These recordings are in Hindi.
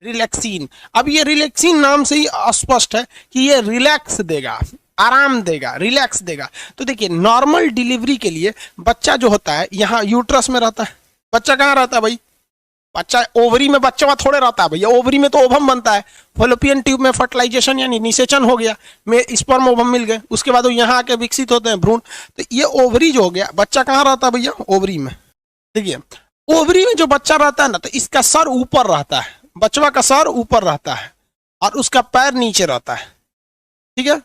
रिलैक्सिन। अब ये रिलैक्सिन नाम से ही स्पष्ट है कि ये रिलैक्स देगा, आराम देगा, रिलैक्स देगा। तो देखिए नॉर्मल डिलीवरी के लिए बच्चा जो होता है यहाँ यूट्रस में रहता है। बच्चा कहाँ रहता है भाई? बच्चा ओवरी में बच्चा थोड़े रहता है भैया, ओवरी में तो ओवम बनता है। फॉलोपियन ट्यूब में फर्टिलाइजेशन यानी निषेचन हो गया, में स्पर्म ओवम मिल गए, उसके बाद वो यहाँ आके विकसित होते हैं भ्रूण। तो ये ओवरी जो हो गया, बच्चा कहाँ रहता है भैया? ओवरी में। देखिए ओवरी में जो बच्चा रहता है ना, तो इसका सर ऊपर रहता है, बचवा का सर ऊपर रहता है और उसका पैर नीचे रहता है, ठीक है।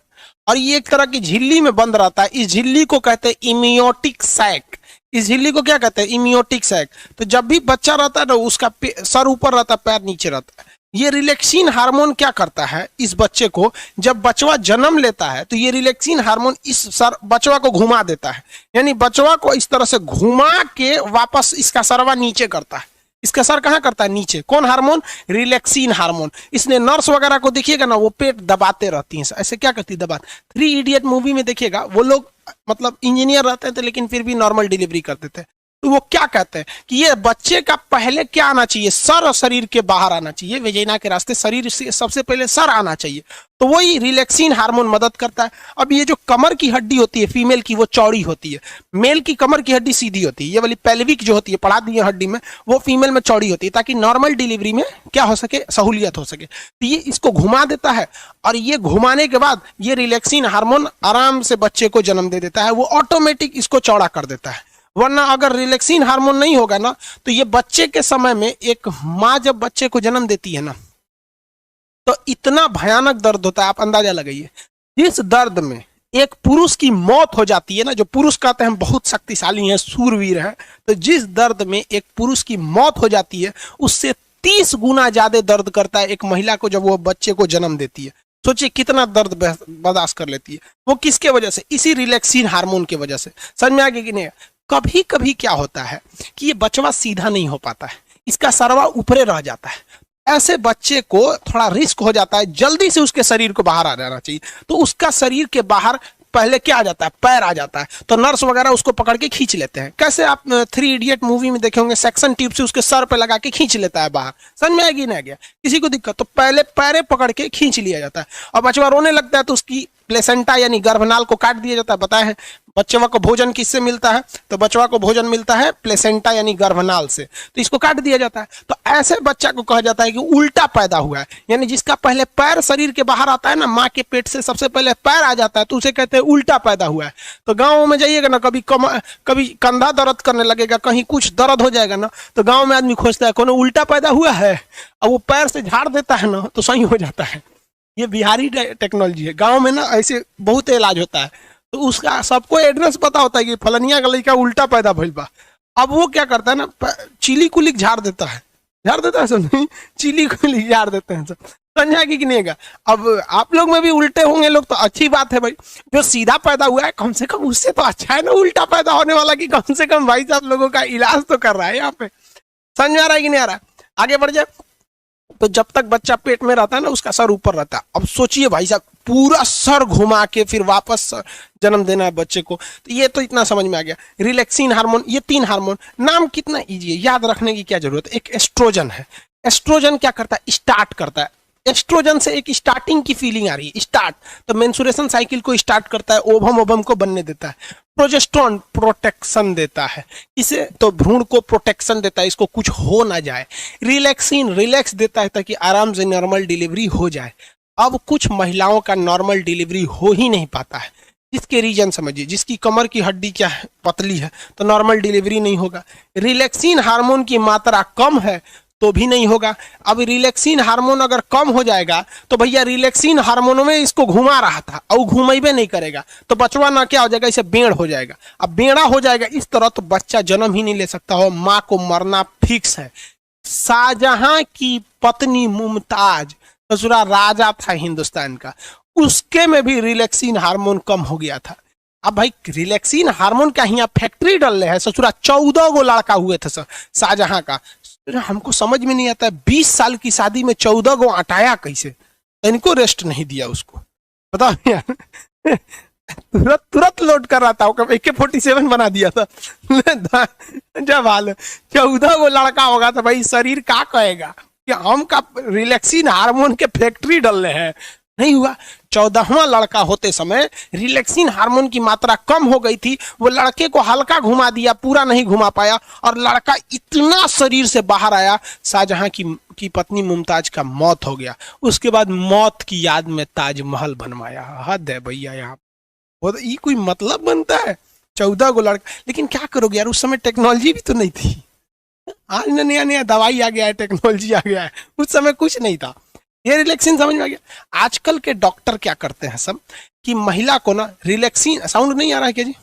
और ये एक तरह की झिल्ली में बंद रहता है। इस झिल्ली को कहते हैं इमियोटिक सैक। इस झिल्ली को क्या कहते हैं? इमियोटिक सैक। तो जब भी बच्चा रहता है ना, उसका सर ऊपर रहता है, पैर नीचे रहता है। ये रिलैक्सिन हार्मोन क्या करता है इस बच्चे को, जब बचवा जन्म लेता है तो ये रिलैक्सिन हार्मोन इस सर बचवा को घुमा देता है, यानी बचवा को इस तरह से घुमा के वापस इसका सरवा नीचे करता है। इसका सर कहाँ करता है? नीचे। कौन हार्मोन? Relaxin hormone. इसने नर्स वगैरह को देखिएगा ना, वो पेट दबाते रहती हैं, ऐसे क्या करती है? दबा। 3 इडियट मूवी में देखिएगा, वो लोग मतलब इंजीनियर रहते थे लेकिन फिर भी नॉर्मल डिलीवरी करते थे। तो वो क्या कहते हैं कि ये बच्चे का पहले क्या आना चाहिए? सर और शरीर के बाहर आना चाहिए, वेजिना के रास्ते शरीर से सबसे पहले सर आना चाहिए। तो वही रिलैक्सिन हार्मोन मदद करता है। अब ये जो कमर की हड्डी होती है फीमेल की, वो चौड़ी होती है, मेल की कमर की हड्डी सीधी होती है। ये वाली पेल्विक जो होती है, पढ़ा दी है हड्डी में, वो फीमेल में चौड़ी होती है, ताकि नॉर्मल डिलीवरी में क्या हो सके? सहूलियत हो सके। तो ये इसको घुमा देता है और ये घुमाने के बाद ये रिलैक्सिन हार्मोन आराम से बच्चे को जन्म दे देता है, वो ऑटोमेटिक इसको चौड़ा कर देता है। वरना अगर रिलैक्सिन हार्मोन नहीं होगा ना, तो ये बच्चे के समय में, एक माँ जब बच्चे को जन्म देती है ना, तो इतना भयानक दर्द होता है, आप अंदाजा लगाइए। जिस दर्द में एक पुरुष की मौत हो जाती है ना, जो पुरुष कहते हैं बहुत शक्तिशाली हैं, सूरवीर हैं, तो जिस दर्द में एक पुरुष की मौत हो जाती है, उससे 30 गुना ज्यादा दर्द करता है एक महिला को जब वो बच्चे को जन्म देती है। सोचिए कितना दर्द बर्दाश्त कर लेती है। वो किसके वजह से? इसी रिलैक्सिन हार्मोन की वजह से। समझ में आ गया कि नहीं? कभी कभी क्या होता है कि ये बचवा सीधा नहीं हो पाता है, इसका सरवा ऊपरे रह जाता है। ऐसे बच्चे को थोड़ा रिस्क हो जाता है, जल्दी से उसके शरीर को बाहर आ जाना चाहिए। तो उसका शरीर के बाहर पहले क्या आ जाता है? पैर आ जाता है। तो नर्स वगैरह उसको पकड़ के खींच लेते हैं। कैसे? आप 3 इडियट मूवी में देखे होंगे, सेक्शन ट्यूब से उसके सर पे लगा के खींच लेता है बाहर। समझ में आएगी ना? गया किसी को दिक्कत? तो पहले पैरे पकड़ के खींच लिया जाता है और बचवा रोने लगता है तो उसकी प्लेसेंटा यानी गर्भनाल को काट दिया जाता है। बताए हैं बच्चवा को भोजन किससे मिलता है? तो बचवा को भोजन मिलता है प्लेसेंटा यानी गर्भनाल से। तो इसको काट दिया जाता है। तो ऐसे बच्चा को कहा जाता है कि उल्टा पैदा हुआ है, यानी जिसका पहले पैर शरीर के बाहर आता है ना, माँ के पेट से सबसे पहले पैर आ जाता है, तो उसे कहते हैं उल्टा पैदा हुआ है। तो गाँव में जाइएगा ना, कभी कंधा दर्द करने लगेगा, कहीं कुछ दर्द हो जाएगा ना, तो गाँव में आदमी खोजता है कौन उल्टा पैदा हुआ है, और वो पैर से झाड़ देता है ना, तो सही हो जाता है। ये बिहारी टेक्नोलॉजी है। गांव में ना ऐसे बहुत इलाज होता है, तो उसका सबको एड्रेस पता होता है कि फलनिया का लड़का उल्टा पैदा भइल बा। अब वो क्या करता है ना, चिली कुलिक झाड़ देता है, सब नहीं, चिली कुलिक झाड़ देते हैं सब। समझा कि नहीं? अब आप लोग में भी उल्टे होंगे लोग तो अच्छी बात है भाई। जो सीधा पैदा हुआ है कम से कम उससे तो अच्छा है ना उल्टा पैदा होने वाला, कि कम से कम भाई साहब लोगों का इलाज तो कर रहा है यहाँ पे। समझ में आ रहा है कि नहीं आ रहा? आगे बढ़ जाए। तो जब तक बच्चा पेट में रहता है ना, उसका सर ऊपर रहता है। अब सोचिए भाई साहब, पूरा सर घुमा के फिर वापस जन्म देना है बच्चे को। तो ये तो इतना समझ में आ गया। रिलैक्सिन हार्मोन, ये 3 हार्मोन, नाम कितना इजी है, याद रखने की क्या जरूरत है। एक एस्ट्रोजन है। एस्ट्रोजन क्या करता है? स्टार्ट करता है। एस्ट्रोजन से एक स्टार्टिंग की फीलिंग आ रही है, स्टार्ट। तो मेंसुरेशन साइकिल को स्टार्ट करता है, ओवम को बनने देता है। प्रोजेस्टेरोन प्रोटेक्शन देता है इसे, तो भ्रूण को प्रोटेक्शन देता है, इसको कुछ हो ना जाए। रिलैक्सिन रिलैक्स देता है ताकि आराम से नॉर्मल डिलीवरी हो जाए। अब कुछ महिलाओं का नॉर्मल डिलीवरी हो ही नहीं पाता है, जिसके रीजन समझिए। जिसकी कमर की हड्डी क्या है? पतली है, तो नॉर्मल डिलीवरी नहीं होगा। रिलैक्सिन हार्मोन की मात्रा कम है तो भी नहीं होगा। अब रिलैक्सिन हार्मोन अगर कम हो जाएगा तो भैया रिलैक्सिन हार्मोन में इसको घुमा रहा था और घुमेबे नहीं करेगा, तो बचवा ना क्या हो जाएगा? इसे बेड़ हो जाएगा। अब बेड़ा हो जाएगा इस तरह, तो बच्चा जन्म ही नहीं ले सकता हो, माँ को मरना फिक्स है। शाहजहां की पत्नी मुमताज, ससुरा राजा था हिंदुस्तान का, उसके में भी रिलैक्सिन हार्मोन कम हो गया था। अब भाई रिलैक्सिन हार्मोन का यहाँ फैक्ट्री डल रहे हैं, ससुरा 14 गो लड़का हुए थे शाहजहां का। हमको समझ में नहीं आता है, 20 साल की शादी में 14 गो हटाया कैसे? इनको रेस्ट नहीं दिया उसको, बताओ यार। तुरंत लोड कर रहा था, AK-47 बना दिया था। जब हाल 14 गो लड़का होगा तो भाई शरीर क्या कहेगा? कि हम का रिलैक्सिन हार्मोन के फैक्ट्री डाल रहे हैं। नहीं हुआ। 14वां लड़का होते समय रिलैक्सिन हार्मोन की मात्रा कम हो गई थी, वो लड़के को हल्का घुमा दिया, पूरा नहीं घुमा पाया, और लड़का इतना शरीर से बाहर आया, शाहजहां की पत्नी मुमताज का मौत हो गया। उसके बाद मौत की याद में ताजमहल बनवाया। हद है भैया यहाँ। वो ये कोई मतलब बनता है? 14 गो लड़का। लेकिन क्या करोगे यार, उस समय टेक्नोलॉजी भी तो नहीं थी। आज नया नया दवाई आ गया है, टेक्नोलॉजी आ गया है, उस समय कुछ नहीं था। ये रिलैक्सिन समझ में आ गया। आजकल के डॉक्टर क्या करते हैं सब कि महिला को ना रिलैक्सिन, साउंड नहीं आ रहा है क्या जी?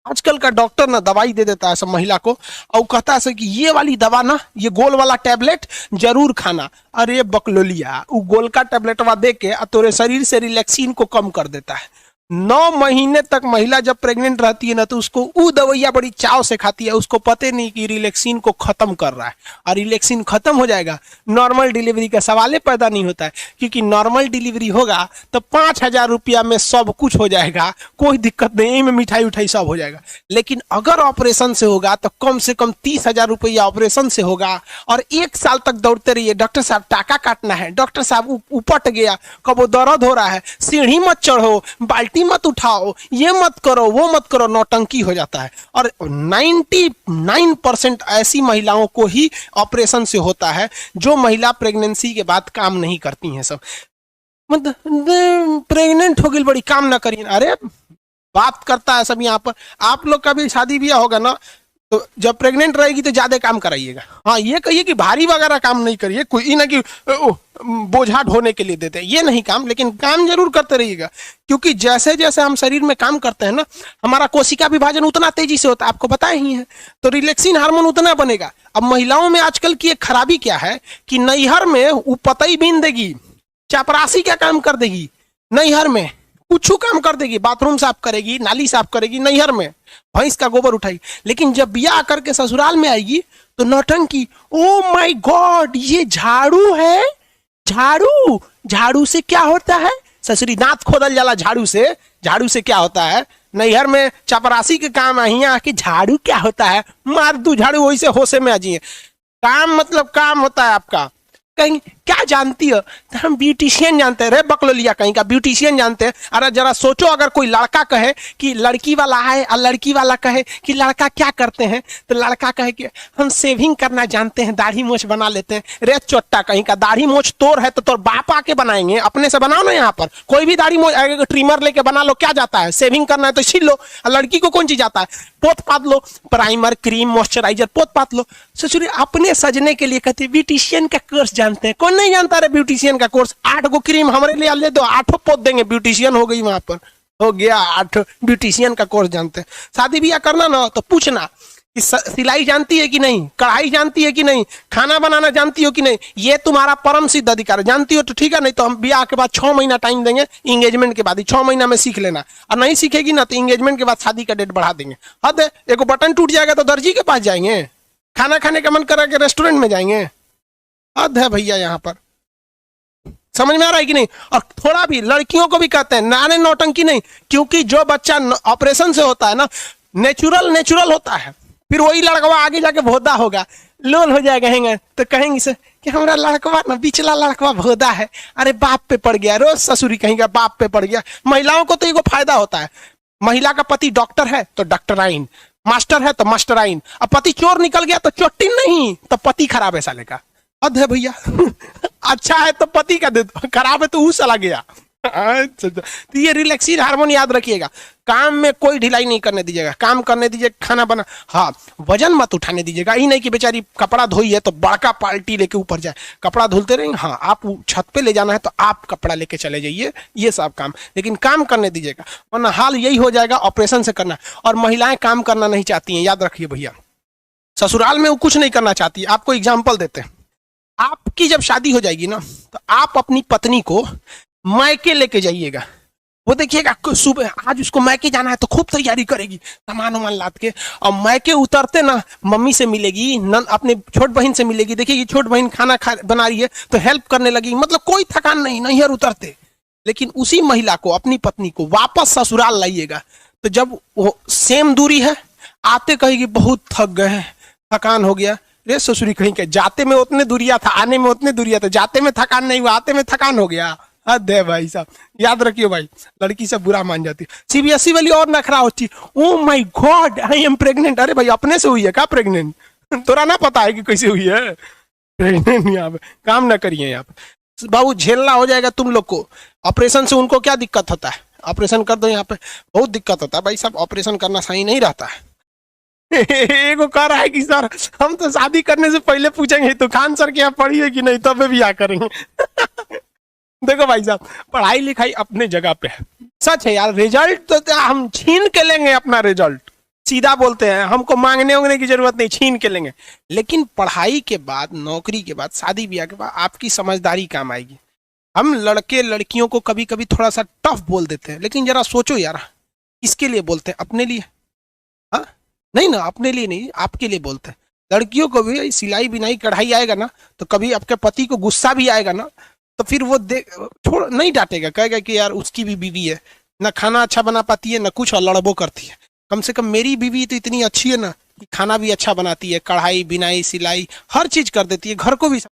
आजकल का डॉक्टर ना दवाई दे देता है सब महिला को, और कहता है कि ये वाली दवा ना, ये गोल वाला टैबलेट जरूर खाना। अरे बकलोलिया, वो गोल का टैबलेटवा दे के तोरे शरीर से रिलैक्सिन को कम कर देता है। 9 महीने तक महिला जब प्रेग्नेंट रहती है ना, तो उसको वो दवाइयाँ बड़ी चाव से खाती है। उसको पता नहीं कि रिलैक्सिन को खत्म कर रहा है, और रिलैक्सिन खत्म हो जाएगा, नॉर्मल डिलीवरी का सवाल ही पैदा नहीं होता है। क्योंकि नॉर्मल डिलीवरी होगा तो 5,000 रुपया में सब कुछ हो जाएगा, कोई दिक्कत नहीं, में मिठाई उठाई सब हो जाएगा। लेकिन अगर ऑपरेशन से होगा तो कम से कम 30,000 रुपया ऑपरेशन से होगा, और 1 साल तक दौड़ते रहिए, डॉक्टर साहब टाका काटना है, डॉक्टर साहब उपट गया, कब वो दर्द हो रहा है, सीढ़ी मत चढ़ो, बाल्टी मत उठाओ, ये मत करो, वो मत करो, नौटंकी हो जाता है। और 99% ऐसी महिलाओं को ही ऑपरेशन से होता है, जो महिला प्रेगनेंसी के बाद काम नहीं करती हैं। सब मतलब प्रेग्नेंट हो गई बड़ी काम ना करिए। अरे बात करता है सब यहाँ पर। आप लोग का भी शादी ब्याह होगा ना, तो जब प्रेग्नेंट रहेगी तो ज्यादा काम कराइएगा। हाँ, ये कहिए कि भारी वगैरह काम नहीं करिए, कोई ना कि बोझा ढोने के लिए देते हैं, ये नहीं काम, लेकिन काम जरूर करते रहिएगा। क्योंकि जैसे जैसे हम शरीर में काम करते हैं ना, हमारा कोशिका विभाजन उतना तेजी से होता है, आपको पता ही है। तो रिलैक्सिन हार्मोन उतना बनेगा। अब महिलाओं में आजकल की एक खराबी क्या है कि नैहर में वो पतई बीन देगी, चापरासी क्या काम कर देगी, नैहर में कुछ काम कर देगी, बाथरूम साफ करेगी, नाली साफ करेगी, नैहर में भैंस का गोबर उठाएगी। लेकिन जब ब्याह करके ससुराल में आएगी तो नौटंकी। ओ माय गॉड, ये झाड़ू है, झाड़ू, झाड़ू से क्या होता है? ससुरी दांत खोदल जाला झाड़ू से, झाड़ू से क्या होता है? नैहर में चपरासी के काम है, यहाँ आके झाड़ू क्या होता है? मार दू झाड़ू, वही से होशे में आ जाइए। काम मतलब काम होता है आपका। कहीं क्या जानती हो? तो हम ब्यूटिशियन जानते हैं। रे बकलोलिया कहीं का ब्यूटिशियन जानते हैं। अरे जरा सोचो, अगर कोई लड़का कहे कि लड़की वाला है, और लड़की वाला कहे कि लड़का क्या करते हैं, तो लड़का कहे कि हम सेविंग करना जानते हैं, दाढ़ी मोछ बना लेते हैं। रे चोट्टा कहीं का, दाढ़ी मोछ तोर है तो तोर बाप आके बनाएंगे, अपने से बनाओ ना। यहाँ पर कोई भी दाढ़ी मोछ ट्रिमर लेके बना लो, क्या जाता है? सेविंग करना है तो छील लो। लड़की को कौन चीज आता है? पोत पात लो, प्राइमर, क्रीम, मॉइस्चराइजर पोत पात लो। ससुरी अपने सजने के लिए कहते ब्यूटिशियन का कोर्स जानते हैं। कौन नहीं जानता रे ब्यूटिशियन का कोर्स? 8 गो क्रीम हमारे लिए ले दो, 8 पोत देंगे, ब्यूटिशियन हो गई। वहां पर हो गया 8 ब्यूटिशियन का कोर्स जानते हैं। शादी ब्याह करना ना तो पूछना कि सिलाई जानती है कि नहीं, कढ़ाई जानती है कि नहीं, खाना बनाना जानती हो कि नहीं। ये तुम्हारा परम सिद्ध अधिकार है। जानती हो तो ठीक है, नहीं तो हम ब्याह के बाद 6 महीना टाइम देंगे, इंगेजमेंट के बाद ही 6 महीना में सीख लेना। और नहीं सीखेगी ना तो इंगेजमेंट के बाद शादी का डेट बढ़ा देंगे। हद है, एक बटन टूट जाएगा तो दर्जी के पास जाएंगे, खाना खाने का मन करा के रेस्टोरेंट में जाएंगे। हद है भैया यहाँ पर। समझ में आ रहा है कि नहीं? और थोड़ा भी लड़कियों को भी कहते हैं नारे नौटंकी नहीं, क्योंकि जो बच्चा ऑपरेशन से होता है ना, नेचुरल होता है। फिर वही लड़कवा आगे जाके भोदा होगा, लोल हो जाएगा, हैंगे तो कहेंगे से कि हमारा लड़कवा ना, बिचला लड़कवा भोदा है, अरे बाप पे पड़ गया, रोज ससुरी कहेंगे बाप पे पड़ गया। महिलाओं को तो ये फायदा होता है, महिला का पति डॉक्टर है तो डॉक्टराइन, मास्टर है तो मास्टराइन। अब पति चोर निकल गया तो चोटिन नहीं, तो पति खराब है साले का। हद है भैया। अच्छा है तो पति का दे दो, खराब है तो वो चला गया। तो ये रिलैक्सिन हार्मोन याद रखिएगा। काम में कोई ढिलाई नहीं करने दीजिएगा, काम करने दीजिए, खाना बना। हाँ, वजन मत उठाने दीजिएगा। ही नहीं कि बेचारी कपड़ा धोई है तो बड़का पाल्टी लेके ऊपर जाए, कपड़ा धुलते रहेंगे। हाँ, आप छत पे ले जाना है तो आप कपड़ा लेके चले जाइए, ये सब काम, लेकिन काम करने दीजिएगा, वरना हाल यही हो जाएगा ऑपरेशन से करना। और महिलाएं काम करना नहीं चाहती हैं, याद रखिए भैया। ससुराल में वो कुछ नहीं करना चाहती। आपको एग्जाम्पल देते हैं, आपकी जब शादी हो जाएगी ना, तो आप अपनी पत्नी को मायके लेके जाइएगा। वो देखिएगा सुबह आज उसको मायके जाना है तो खूब तैयारी करेगी, सामान वामान लाद के, और मायके उतरते ना मम्मी से मिलेगी, अपने छोट बहन से मिलेगी। देखिए छोट बहन खाना बना रही है तो हेल्प करने लगी, मतलब कोई थकान नहीं, नैहर उतरते। लेकिन उसी महिला को, अपनी पत्नी को वापस ससुराल लाइएगा, तो जब वो सेम दूरी है, आते कहेगी बहुत थक गए हैं, थकान हो गया, रे ससुरी कहीं के, जाते में उतने दूरिया था, आने में उतने दूरिया था, जाते में थकान नहीं हुआ, आते में थकान हो गया। हद है भाई साहब, याद रखियो भाई, लड़की सब बुरा मान जाती है। सीबीएसई वाली और नखरा होती, oh my God I am pregnant. अरे भाई अपने से हुई है क्या प्रेग्नेंट? तोरा ना पता है कि कैसे हुई है प्रेग्नेंट? यहाँ पे काम ना करिए, यहाँ पे बाबू झेलना हो जाएगा तुम लोग को। ऑपरेशन से उनको क्या दिक्कत होता है, ऑपरेशन कर दो, यहाँ पे बहुत दिक्कत होता है भाई साहब, ऑपरेशन करना सही नहीं रहता है। एगो कह रहा है कि सर हम तो शादी करने से पहले पूछेंगे तो खान सर के यहाँ पढ़ी है कि नहीं, तब भी आ करेंगे। देखो भाई साहब, पढ़ाई लिखाई अपने जगह पे है, सच है यार। रिजल्ट तो हम छीन के लेंगे, अपना रिजल्ट सीधा बोलते हैं, हमको मांगने उंगने की जरूरत नहीं, छीन के लेंगे। लेकिन पढ़ाई के बाद, नौकरी के बाद, शादी ब्याह के बाद आपकी समझदारी काम आएगी। हम लड़के लड़कियों को कभी कभी थोड़ा सा टफ बोल देते हैं, लेकिन जरा सोचो यार, किसके लिए बोलते हैं? अपने लिए? हाँ नहीं ना, अपने लिए नहीं, आपके लिए बोलते हैं। लड़कियों को भी सिलाई बिनाई कढ़ाई आएगा ना, तो कभी आपके पति को गुस्सा भी आएगा ना, तो फिर वो छोड़ नहीं डांटेगा, कहेगा कि यार उसकी भी बीवी है, ना खाना अच्छा बना पाती है ना कुछ, और लड़बो करती है। कम से कम मेरी बीवी तो इतनी अच्छी है ना कि खाना भी अच्छा बनाती है, कढ़ाई बिनाई सिलाई हर चीज कर देती है, घर को भी